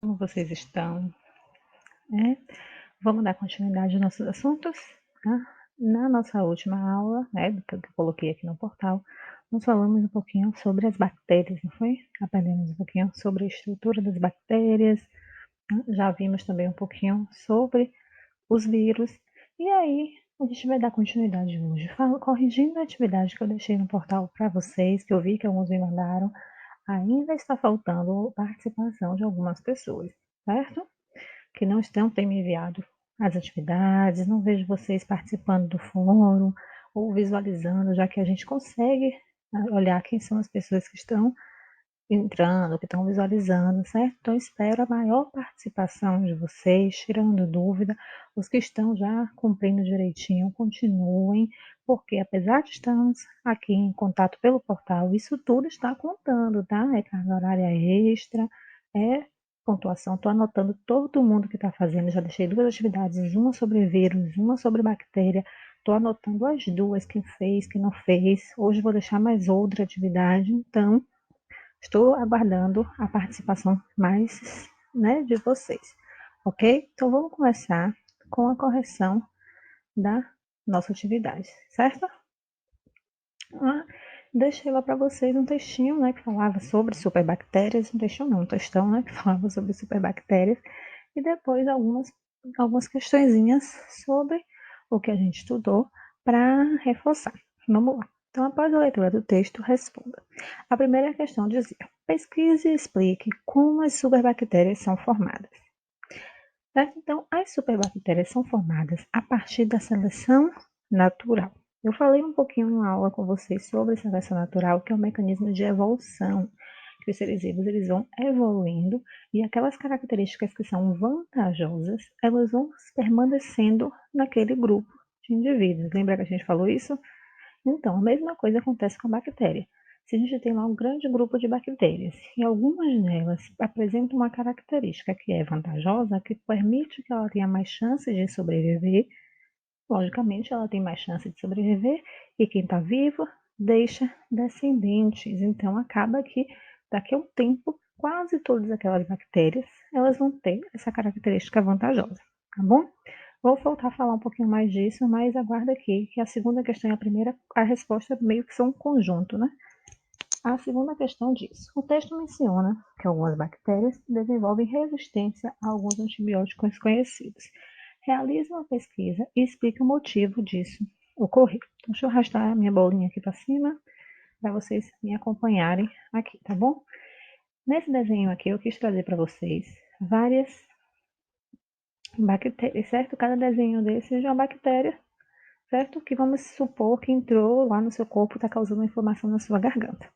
Como vocês estão? É, vamos dar continuidade aos nossos assuntos, tá? Na nossa última aula, do que eu coloquei aqui no portal, nós falamos um pouquinho sobre as bactérias, não foi? Aprendemos um pouquinho sobre a estrutura das bactérias, né? Já vimos também um pouquinho sobre os vírus. E aí, a gente vai dar continuidade hoje, corrigindo a atividade que eu deixei no portal para vocês, que eu vi que alguns me mandaram. Ainda está faltando participação de algumas pessoas, certo? Que não estão têm me enviado as atividades, não vejo vocês participando do fórum ou visualizando, já que a gente consegue olhar quem são as pessoas que estão entrando, que estão visualizando, certo? Então espero a maior participação de vocês, tirando dúvida. Os que estão já cumprindo direitinho, continuem, porque apesar de estarmos aqui em contato pelo portal, isso tudo está contando, tá? É carga horária extra, é pontuação. Estou anotando todo mundo que está fazendo. Já deixei duas atividades, uma sobre vírus, uma sobre bactéria. Estou anotando as duas, quem fez, quem não fez. Hoje vou deixar mais outra atividade, então estou aguardando a participação mais, de vocês, ok? Então vamos começar com a correção da nossa atividade, certo? Deixei lá para vocês um textinho, que falava sobre superbactérias, um textinho não, um textão, que falava sobre superbactérias, e depois algumas questõezinhas sobre o que a gente estudou para reforçar. Vamos lá. Então, após a leitura do texto, responda. A primeira questão dizia: pesquise e explique como as superbactérias são formadas. Certo? Então, as superbactérias são formadas a partir da seleção natural. Eu falei um pouquinho na aula com vocês sobre seleção natural, que é um mecanismo de evolução, que os seres vivos eles vão evoluindo e aquelas características que são vantajosas, elas vão permanecendo naquele grupo de indivíduos. Lembra que a gente falou isso? Então, a mesma coisa acontece com a bactéria. Se a gente tem lá um grande grupo de bactérias e algumas delas apresentam uma característica que é vantajosa, que permite que ela tenha mais chances de sobreviver, logicamente ela tem mais chance de sobreviver e quem está vivo deixa descendentes. Então, acaba que daqui a um tempo, quase todas aquelas bactérias elas vão ter essa característica vantajosa, tá bom? Vou voltar a falar um pouquinho mais disso, mas aguarda aqui, que a segunda questão e a primeira, a resposta meio que são um conjunto, né? A segunda questão diz: o texto menciona que algumas bactérias desenvolvem resistência a alguns antibióticos conhecidos. Realize uma pesquisa e explique o motivo disso ocorrer. Então, deixa eu arrastar a minha bolinha aqui para cima, para vocês me acompanharem aqui, tá bom? Nesse desenho aqui, eu quis trazer para vocês várias bactérias, certo? Cada desenho desse é uma bactéria, certo? Que vamos supor que entrou lá no seu corpo e está causando uma inflamação na sua garganta.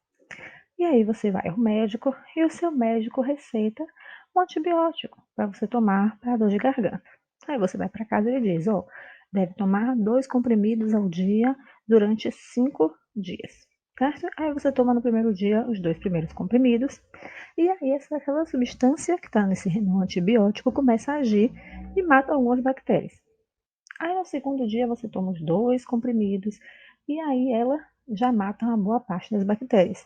E aí você vai ao médico e o seu médico receita um antibiótico para você tomar para dor de garganta. Aí você vai para casa e ele diz, deve tomar 2 comprimidos ao dia durante 5 dias. Certo? Aí você toma no primeiro dia os 2 primeiros comprimidos, e aí aquela substância que está no antibiótico começa a agir e mata algumas bactérias. Aí no segundo dia você toma os 2 comprimidos, e aí ela já mata uma boa parte das bactérias.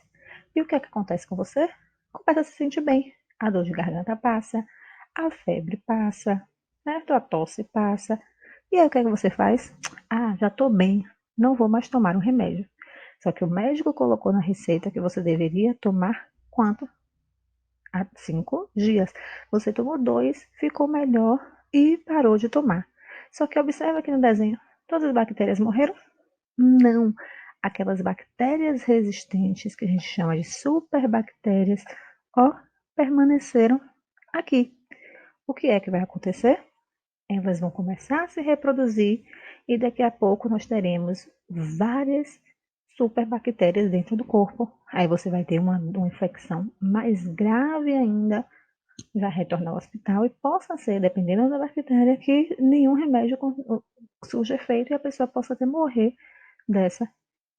E o que é que acontece com você? Começa a se sentir bem. A dor de garganta passa, a febre passa, certo? A tosse passa. E aí o que é que você faz? Ah, já estou bem, não vou mais tomar um remédio. Só que o médico colocou na receita que você deveria tomar quanto? Há 5 dias. Você tomou 2, ficou melhor e parou de tomar. Só que observa aqui no desenho, todas as bactérias morreram? Não. Aquelas bactérias resistentes, que a gente chama de superbactérias, permaneceram aqui. O que é que vai acontecer? Elas vão começar a se reproduzir e daqui a pouco nós teremos várias superbactérias dentro do corpo. Aí você vai ter uma infecção mais grave ainda, vai retornar ao hospital e possa ser, dependendo da bactéria, que nenhum remédio surja efeito e a pessoa possa até morrer dessa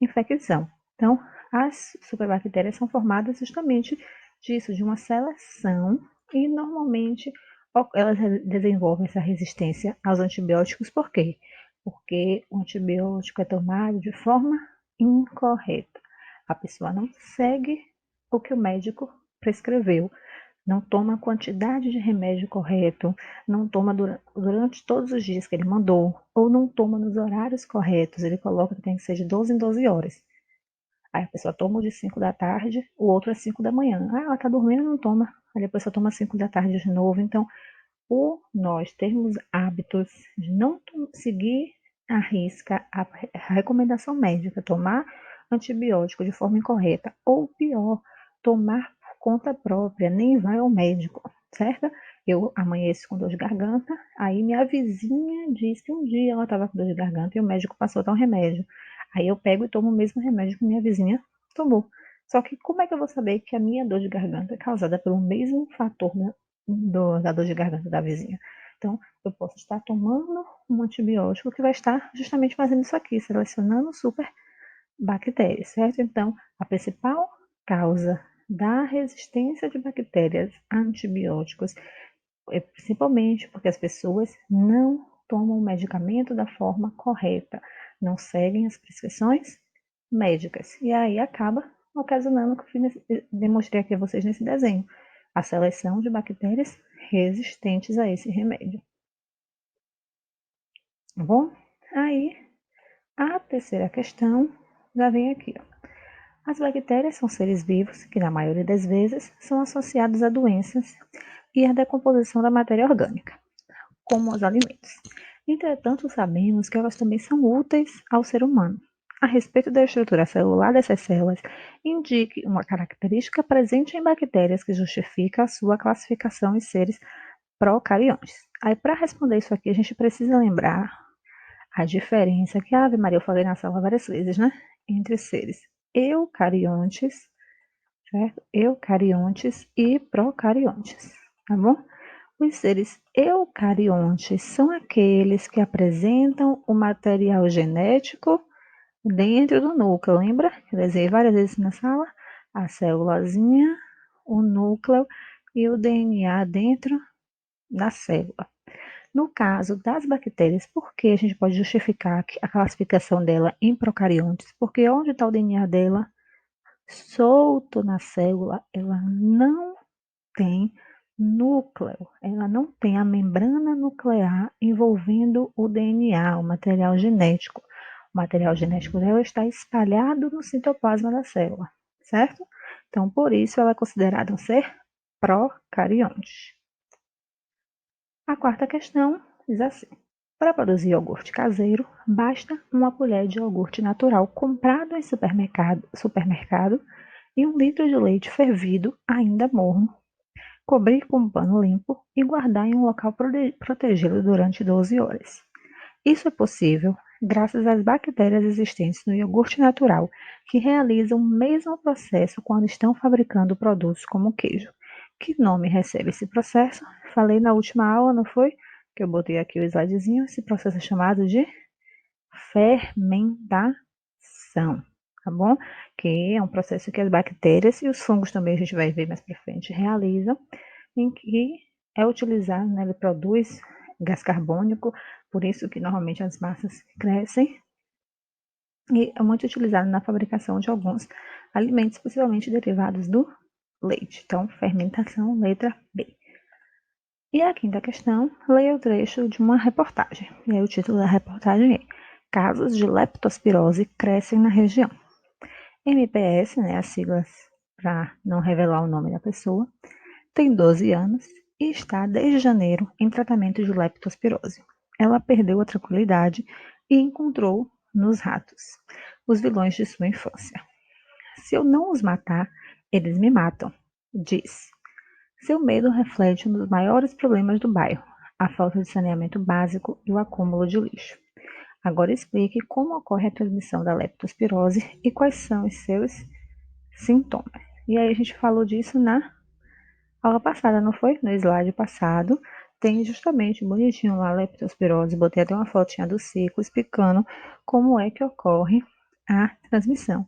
infecção. Então, as superbactérias são formadas justamente disso, de uma seleção, e normalmente elas desenvolvem essa resistência aos antibióticos. Por quê? Porque o antibiótico é tomado de forma incorreta. A pessoa não segue o que o médico prescreveu, não toma a quantidade de remédio correto, não toma durante todos os dias que ele mandou, ou não toma nos horários corretos, ele coloca que tem que ser de 12 em 12 horas. Aí a pessoa toma o de 5 da tarde, o outro é 5 da manhã. Ah, ela tá dormindo, não toma. Aí a pessoa toma 5 da tarde de novo. Então, por nós termos hábitos de não seguir à risca a recomendação médica, tomar antibiótico de forma incorreta, ou pior, tomar por conta própria, nem vai ao médico, certo? Eu amanheço com dor de garganta, aí minha vizinha disse que um dia ela estava com dor de garganta e o médico passou a dar um remédio. Aí eu pego e tomo o mesmo remédio que minha vizinha tomou. Só que como é que eu vou saber que a minha dor de garganta é causada pelo mesmo fator da dor de garganta da vizinha? Então, eu posso estar tomando um antibiótico que vai estar justamente fazendo isso aqui, selecionando super bactérias, certo? Então, a principal causa da resistência de bactérias a antibióticos é principalmente porque as pessoas não tomam o medicamento da forma correta, não seguem as prescrições médicas. E aí acaba ocasionando o que eu demonstrei aqui a vocês nesse desenho, a seleção de bactérias resistentes a esse remédio. Tá bom? Aí, a terceira questão já vem aqui. Ó. As bactérias são seres vivos que, na maioria das vezes, são associados a doenças e à decomposição da matéria orgânica, como os alimentos. Entretanto, sabemos que elas também são úteis ao ser humano. A respeito da estrutura celular dessas células, indique uma característica presente em bactérias que justifica a sua classificação em seres procariontes. Aí, para responder isso aqui, a gente precisa lembrar a diferença que a Ave Maria eu falei na sala várias vezes, né? Entre seres eucariontes, certo? Eucariontes e procariontes, tá bom? Os seres eucariontes são aqueles que apresentam o material genético dentro do núcleo. Lembra? Eu desenhei várias vezes na sala. A célulazinha, o núcleo e o DNA dentro da célula. No caso das bactérias, por que a gente pode justificar a classificação dela em procariontes? Porque onde está o DNA dela solto na célula, ela não tem núcleo, ela não tem a membrana nuclear envolvendo o DNA, o material genético. O material genético dela está espalhado no citoplasma da célula, certo? Então, por isso, ela é considerada um ser procarionte. A quarta questão diz assim: para produzir iogurte caseiro, basta uma colher de iogurte natural comprado em supermercado e 1 litro de leite fervido, ainda morno, cobrir com um pano limpo e guardar em um local protegido durante 12 horas. Isso é possível graças às bactérias existentes no iogurte natural, que realizam o mesmo processo quando estão fabricando produtos como queijo. Que nome recebe esse processo? Falei na última aula, não foi? Que eu botei aqui o slidezinho. Esse processo é chamado de fermentação, tá bom? Que é um processo que as bactérias e os fungos também, a gente vai ver mais para frente, realizam, em que é utilizado, né, ele produz gás carbônico, por isso que normalmente as massas crescem, e é muito utilizado na fabricação de alguns alimentos, possivelmente derivados do leite. Então, fermentação, letra B. E a quinta questão, leia o trecho de uma reportagem. E aí o título da reportagem é Casos de leptospirose crescem na região. MPS, né, as siglas para não revelar o nome da pessoa, tem 12 anos e está desde janeiro em tratamento de leptospirose. Ela perdeu a tranquilidade e encontrou nos ratos os vilões de sua infância. Se eu não os matar, eles me matam, diz. Seu medo reflete um dos maiores problemas do bairro, a falta de saneamento básico e o acúmulo de lixo. Agora explique como ocorre a transmissão da leptospirose e quais são os seus sintomas. E aí a gente falou disso na aula passada, não foi? No slide passado, tem justamente bonitinho lá a leptospirose, botei até uma fotinha do ciclo explicando como é que ocorre a transmissão.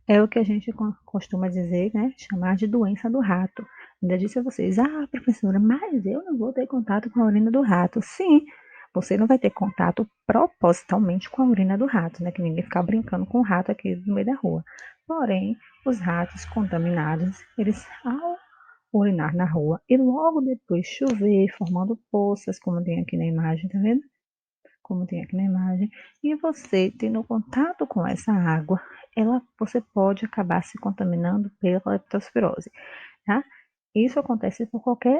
É o que a gente costuma dizer, né? Chamar de doença do rato. Ainda disse a vocês, professora, mas eu não vou ter contato com a urina do rato. Sim, você não vai ter contato propositalmente com a urina do rato, né? Que ninguém ficar brincando com o rato aqui no meio da rua. Porém, os ratos contaminados, eles, ao urinar na rua e logo depois chover, formando poças, como tem aqui na imagem, tá vendo? Como tem aqui na imagem, e você tendo contato com essa água, você pode acabar se contaminando pela leptospirose, tá? Isso acontece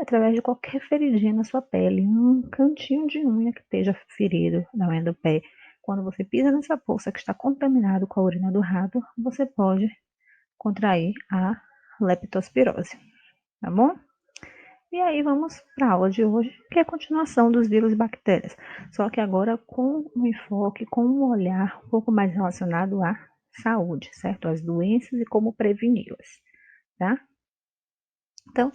através de qualquer feridinha na sua pele, um cantinho de unha que esteja ferido na unha do pé. Quando você pisa nessa poça que está contaminado com a urina do rato, você pode contrair a leptospirose, tá bom? E aí vamos para a aula de hoje, que é a continuação dos vírus e bactérias, só que agora com um enfoque, com um olhar um pouco mais relacionado à saúde, certo? Às doenças e como preveni-las, tá? Então,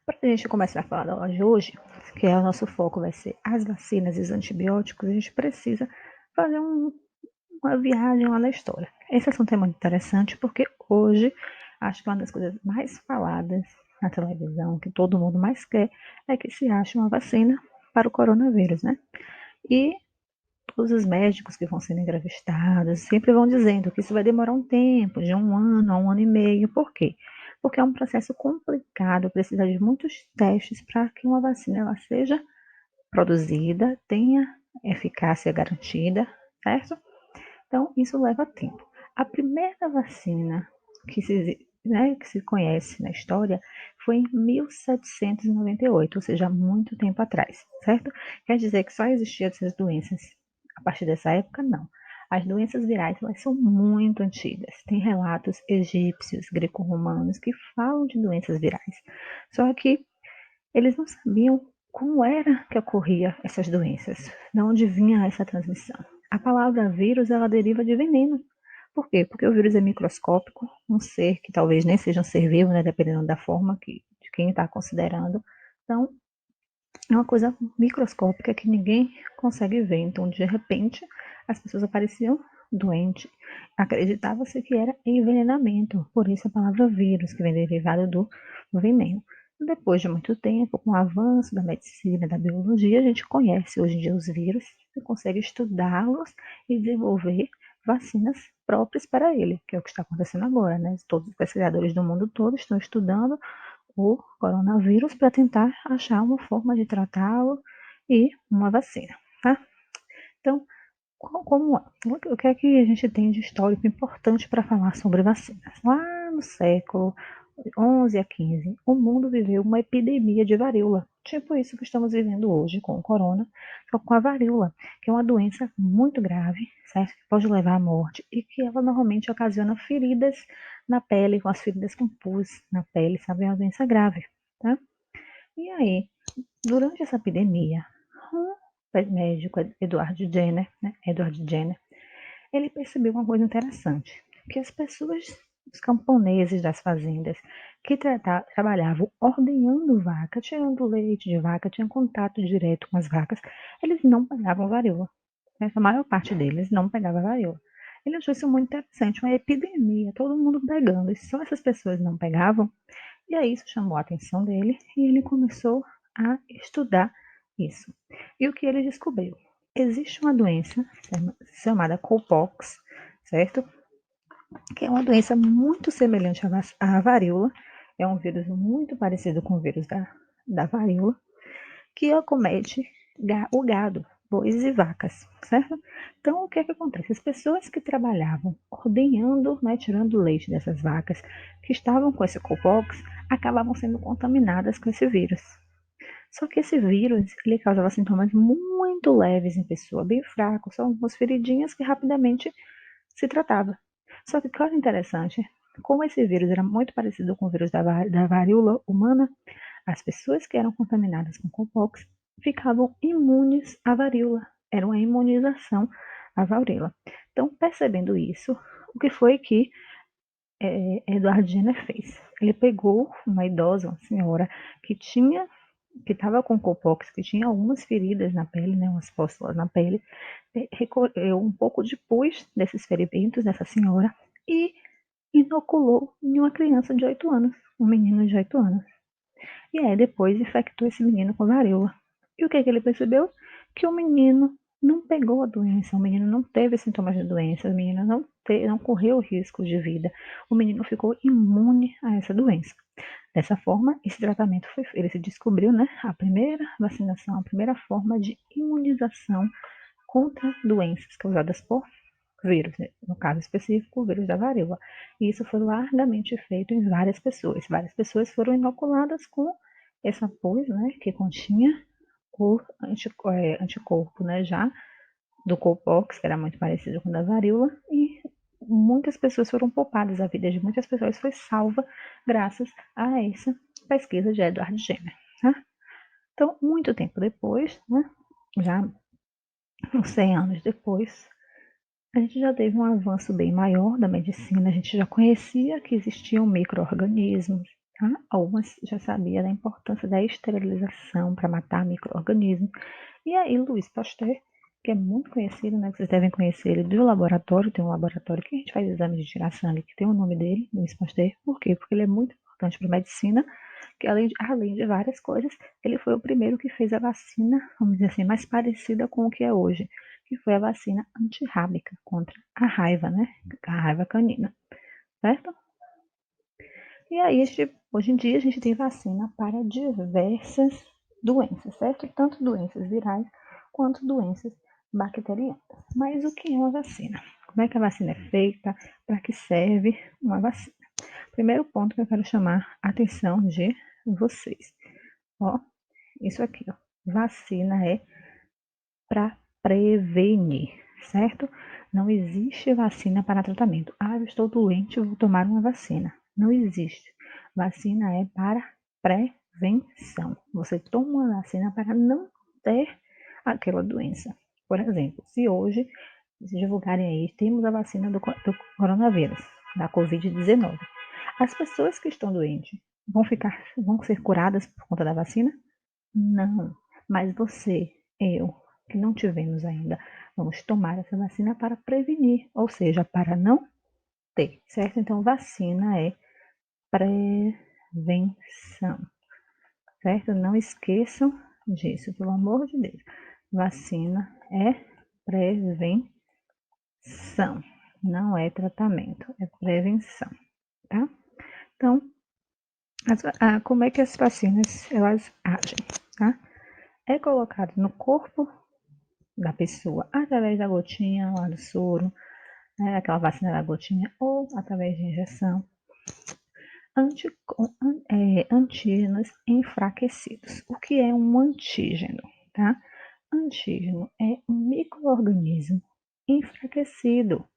para a gente começar a falar da aula de hoje, que é o nosso foco vai ser as vacinas e os antibióticos, a gente precisa fazer uma viagem lá na história. Esse assunto é muito interessante porque hoje acho que uma das coisas mais faladas na televisão, que todo mundo mais quer, é que se ache uma vacina para o coronavírus, né? E todos os médicos que vão sendo entrevistados sempre vão dizendo que isso vai demorar um tempo, de 1 ano a 1 ano e meio. Por quê? Porque é um processo complicado, precisa de muitos testes para que uma vacina ela seja produzida, tenha eficácia garantida, certo? Então, isso leva tempo. A primeira vacina que se conhece na história foi em 1798, ou seja, há muito tempo atrás, certo? Quer dizer que só existiam essas doenças a partir dessa época? Não. As doenças virais elas são muito antigas. Tem relatos egípcios, greco-romanos que falam de doenças virais. Só que eles não sabiam como era que ocorria essas doenças, de onde vinha essa transmissão. A palavra vírus ela deriva de veneno. Por quê? Porque o vírus é microscópico, um ser que talvez nem seja um ser vivo, né, dependendo da forma de quem está considerando. Então, é uma coisa microscópica que ninguém consegue ver. Então, de repente, as pessoas apareciam doentes. Acreditava-se que era envenenamento, por isso a palavra vírus, que vem derivada do veneno. Depois de muito tempo, com o avanço da medicina, da biologia, a gente conhece hoje em dia os vírus e consegue estudá-los e desenvolver vacinas próprias para ele, que é o que está acontecendo agora, né? Todos os pesquisadores do mundo todo estão estudando o coronavírus para tentar achar uma forma de tratá-lo e uma vacina, tá? Então, o que é que a gente tem de histórico importante para falar sobre vacinas? Lá no século 11 a 15, o mundo viveu uma epidemia de varíola, tipo isso que estamos vivendo hoje com o corona, só com a varíola, que é uma doença muito grave, certo? Que pode levar à morte e que ela normalmente ocasiona feridas na pele, com as feridas com pus na pele, sabe? É uma doença grave, tá? E aí, durante essa epidemia, um médico, Edward Jenner, ele percebeu uma coisa interessante, que as pessoas, os camponeses das fazendas, que trabalhavam ordenhando vaca, tirando leite de vaca, tinham contato direto com as vacas, eles não pegavam varíola. A maior parte deles não pegava varíola. Ele achou isso muito interessante, uma epidemia, todo mundo pegando, e só essas pessoas não pegavam. E aí isso chamou a atenção dele e ele começou a estudar isso. E o que ele descobriu? Existe uma doença chamada cowpox, certo? Que é uma doença muito semelhante à varíola, é um vírus muito parecido com o vírus da varíola, que acomete o gado, bois e vacas, certo? Então, o que é que acontece? As pessoas que trabalhavam ordenhando, né, tirando leite dessas vacas, que estavam com esse cowpox, acabavam sendo contaminadas com esse vírus. Só que esse vírus, ele causava sintomas muito leves em pessoa, bem fracos, só algumas feridinhas que rapidamente se tratava. Só que o que era interessante, como esse vírus era muito parecido com o vírus da varíola humana, as pessoas que eram contaminadas com cowpox ficavam imunes à varíola. Era uma imunização à varíola. Então, percebendo isso, o que foi que Edward Jenner fez? Ele pegou uma idosa, uma senhora, que estava com cowpox, que tinha algumas feridas na pele, né, umas pústulas na pele, recolheu um pouco de pus desses ferimentos dessa senhora e inoculou em uma criança de 8 anos, um menino de 8 anos. E aí depois infectou esse menino com varíola. E o que, é que ele percebeu? Que o menino não pegou a doença, o menino não teve sintomas de doença, o menino não correu risco de vida, o menino ficou imune a essa doença. Dessa forma, esse tratamento ele se descobriu, né, a primeira vacinação, a primeira forma de imunização contra doenças causadas por vírus, né? No caso específico, o vírus da varíola. E isso foi largamente feito em várias pessoas. Várias pessoas foram inoculadas com essa pus, né, que continha o anticorpo, né, já do Cowpox, que era muito parecido com o da varíola, e muitas pessoas foram poupadas, a vida de muitas pessoas foi salva graças a essa pesquisa de Edward Jenner. Tá? Então, muito tempo depois, né, já uns 100 anos depois, a gente já teve um avanço bem maior da medicina, a gente já conhecia que existiam micro-organismos, tá? Algumas já sabia da importância da esterilização para matar micro-organismos. E aí, Louis Pasteur, que é muito conhecido, né? Vocês devem conhecer ele do laboratório, tem um laboratório que a gente faz exames de tirar sangue, que tem o nome dele, Louis Pasteur. Por quê? Porque ele é muito importante para a medicina, que além de várias coisas, ele foi o primeiro que fez a vacina, vamos dizer assim, mais parecida com o que é hoje, que foi a vacina antirrábica contra a raiva, né? A raiva canina, certo? E aí, hoje em dia, a gente tem vacina para diversas doenças, certo? Tanto doenças virais quanto doenças bacterianas. Mas o que é uma vacina? Como é que a vacina é feita? Para que serve uma vacina? Primeiro ponto que eu quero chamar a atenção de vocês. Ó, isso aqui, ó. Vacina é para prevenir, certo? Não existe vacina para tratamento. Ah, eu estou doente, eu vou tomar uma vacina. Não existe. Vacina é para prevenção. Você toma uma vacina para não ter aquela doença. Por exemplo, se hoje divulgarem aí, temos a vacina do coronavírus, da Covid-19. As pessoas que estão doentes vão ser curadas por conta da vacina? Não. Mas você, eu, que não tivemos ainda, vamos tomar essa vacina para prevenir, ou seja, para não ter, certo? Então, vacina é prevenção, certo? Não esqueçam disso, pelo amor de Deus. Vacina é prevenção, não é tratamento, é prevenção, tá? Então, como é que as vacinas elas agem, tá? É colocado no corpo da pessoa através da gotinha lá do soro, né, aquela vacina da gotinha, ou através de injeção, antígenos enfraquecidos. O que é um antígeno? Tá? Antígeno é um micro-organismo enfraquecido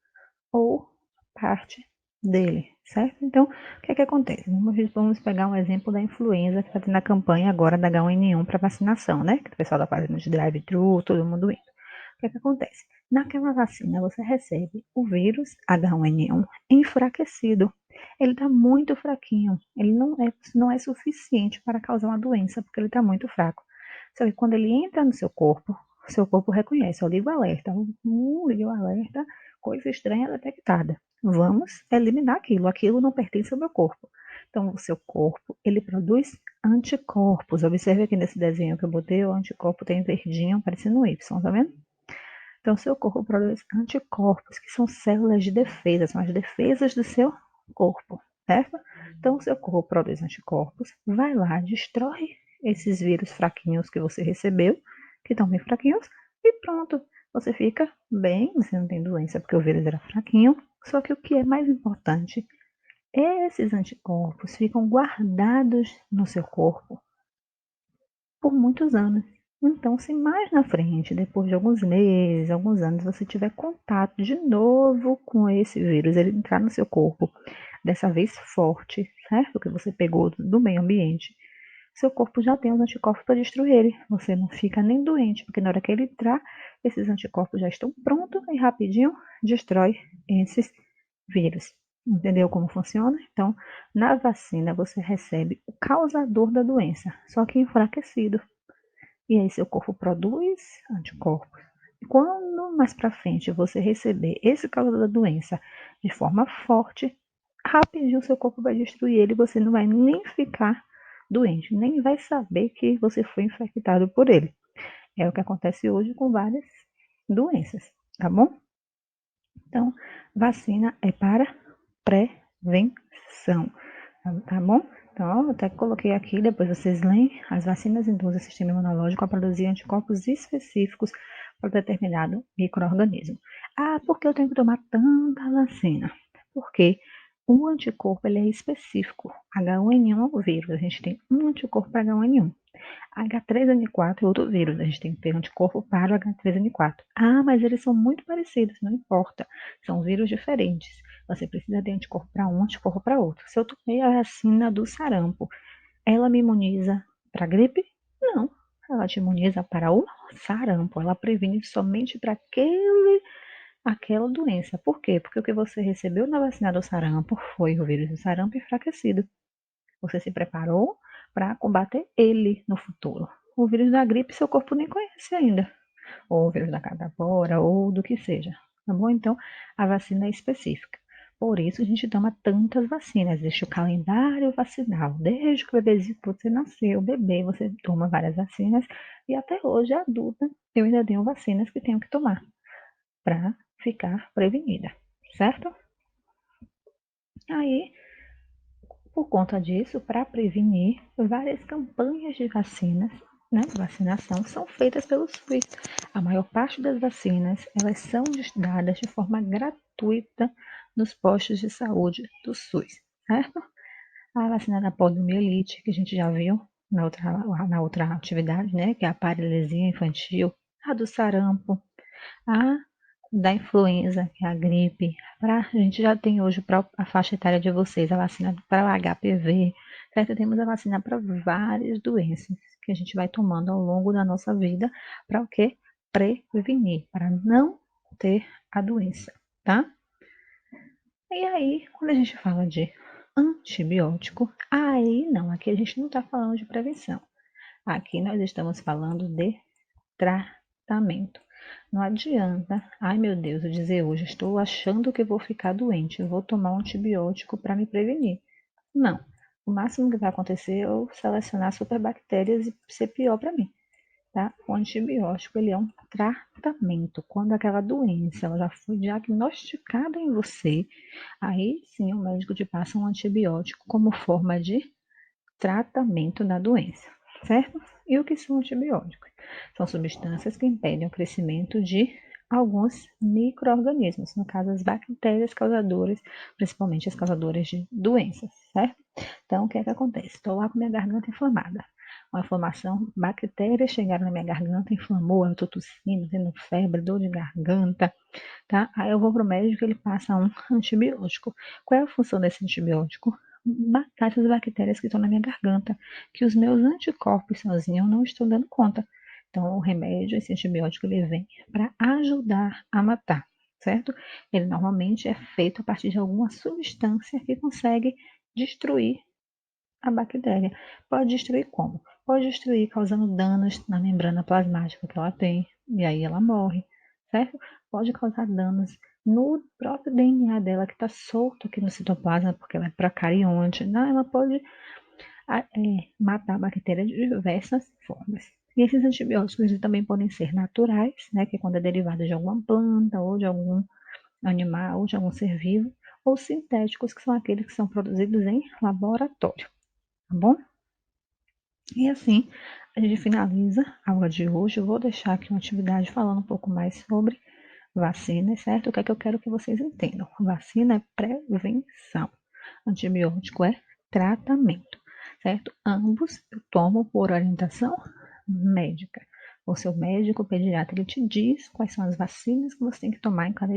ou parte dele, certo? Então, o que é que acontece? Vamos pegar um exemplo da influenza que está tendo a campanha agora da H1N1 para vacinação, né? Que o pessoal está fazendo de drive-thru, todo mundo indo. O que é que acontece? Naquela vacina você recebe o vírus H1N1 enfraquecido. Ele está muito fraquinho. Ele não é suficiente para causar uma doença, porque ele está muito fraco. Só que quando ele entra no seu corpo reconhece, ó, liga o alerta. Liga o alerta, coisa estranha detectada. Vamos eliminar aquilo. Aquilo não pertence ao meu corpo. Então, o seu corpo, ele produz anticorpos. Observe aqui nesse desenho que eu botei, o anticorpo tem verdinho, parecendo um Y, tá vendo? Então, seu corpo produz anticorpos, que são células de defesa, são as defesas do seu corpo, certo? Então, o seu corpo produz anticorpos, vai lá, destrói esses vírus fraquinhos que você recebeu, que estão bem fraquinhos, e pronto, você fica bem, você não tem doença porque o vírus era fraquinho. Só que o que é mais importante, esses anticorpos ficam guardados no seu corpo por muitos anos. Então, se mais na frente, depois de alguns meses, alguns anos, você tiver contato de novo com esse vírus, ele entrar no seu corpo, dessa vez forte, certo? Que você pegou do meio ambiente, seu corpo já tem os anticorpos para destruir ele. Você não fica nem doente, porque na hora que ele entrar, esses anticorpos já estão prontos e rapidinho destrói esses vírus. Entendeu como funciona? Então, na vacina você recebe o causador da doença, só que enfraquecido. E aí seu corpo produz anticorpos. Quando mais para frente você receber esse causador da doença de forma forte, rapidinho seu corpo vai destruir ele, você não vai nem ficar doente, nem vai saber que você foi infectado por ele. É o que acontece hoje com várias doenças, tá bom? Então, vacina é para prevenção, tá bom? Então, eu até coloquei aqui, depois vocês leem, as vacinas induzem o sistema imunológico a produzir anticorpos específicos para determinado micro-organismo. Ah, por que eu tenho que tomar tanta vacina? Porque o anticorpo ele é específico. H1N1 é o vírus, a gente tem um anticorpo para H1N1. H3N4 é outro vírus, a gente tem que ter anticorpo para o H3N4. Ah, mas eles são muito parecidos, não importa, são vírus diferentes. Você precisa de anticorpo para um, anticorpo para outro. Se eu tomei a vacina do sarampo, ela me imuniza para a gripe? Não, ela te imuniza para o sarampo, ela previne somente para aquela doença. Por quê? Porque o que você recebeu na vacina do sarampo foi o vírus do sarampo enfraquecido. Você se preparou para combater ele no futuro. O vírus da gripe seu corpo nem conhece ainda. Ou o vírus da catapora, ou do que seja. Tá bom? Então, a vacina é específica. Por isso a gente toma tantas vacinas. Existe o calendário vacinal. Desde que o bebezinho você nasceu, o bebê, você toma várias vacinas. E até hoje, adulta, eu ainda tenho vacinas que tenho que tomar para ficar prevenida. Certo? Aí, por conta disso, para prevenir, várias campanhas de vacinas, né, vacinação, são feitas pelo SUS. A maior parte das vacinas, elas são dadas de forma gratuita nos postos de saúde do SUS, certo? A vacina da poliomielite, que a gente já viu na outra atividade, né, que é a paralisia infantil, a do sarampo, a da influenza, que é a gripe. A gente já tem hoje para a faixa etária de vocês a vacina para o HPV, certo? Temos a vacina para várias doenças que a gente vai tomando ao longo da nossa vida para o quê? Prevenir, para não ter a doença, tá? E aí, quando a gente fala de antibiótico, aí não, aqui a gente não está falando de prevenção. Aqui nós estamos falando de tratamento. Não adianta, ai meu Deus, eu dizer hoje, estou achando que vou ficar doente, eu vou tomar um antibiótico para me prevenir. Não. O máximo que vai acontecer é eu selecionar superbactérias e ser pior para mim, tá? O antibiótico, ele é um tratamento. Quando aquela doença ela já foi diagnosticada em você, aí sim o médico te passa um antibiótico como forma de tratamento da doença, certo? E o que são antibióticos? São substâncias que impedem o crescimento de alguns micro-organismos, no caso as bactérias causadoras, principalmente as causadoras de doenças, certo? Então, o que é que acontece? Estou lá com minha garganta inflamada. Uma inflamação, bactérias chegaram na minha garganta, inflamou, eu estou tossindo, tendo febre, dor de garganta, tá? Aí eu vou pro médico, ele passa um antibiótico. Qual é a função desse antibiótico? Matar essas bactérias que estão na minha garganta, que os meus anticorpos sozinhos não estão dando conta. Então, o remédio, esse antibiótico, ele vem para ajudar a matar, certo? Ele normalmente é feito a partir de alguma substância que consegue destruir a bactéria. Pode destruir como? Pode destruir causando danos na membrana plasmática que ela tem, e aí ela morre, certo? Pode causar danos no próprio DNA dela que está solto aqui no citoplasma, porque ela é procarionte. Não, ela pode matar a bactéria de diversas formas. E esses antibióticos eles também podem ser naturais, né, que é quando é derivado de alguma planta ou de algum animal ou de algum ser vivo, ou sintéticos, que são aqueles que são produzidos em laboratório, tá bom? E assim, a gente finaliza a aula de hoje. Eu vou deixar aqui uma atividade falando um pouco mais sobre vacinas, certo? O que é que eu quero que vocês entendam? Vacina é prevenção, antibiótico é tratamento, certo? Ambos eu tomo por orientação médica. O seu médico pediatra ele te diz quais são as vacinas que você tem que tomar em cada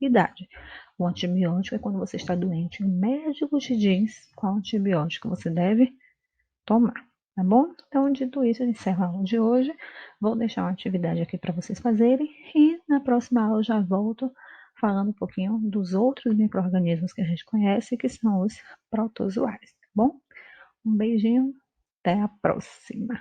idade. O antibiótico é quando você está doente. O médico te diz qual antibiótico você deve tomar, tá bom? Então, dito isso, eu encerro a aula de hoje. Vou deixar uma atividade aqui para vocês fazerem e na próxima aula eu já volto falando um pouquinho dos outros micro-organismos que a gente conhece, que são os protozoários, tá bom? Um beijinho, até a próxima!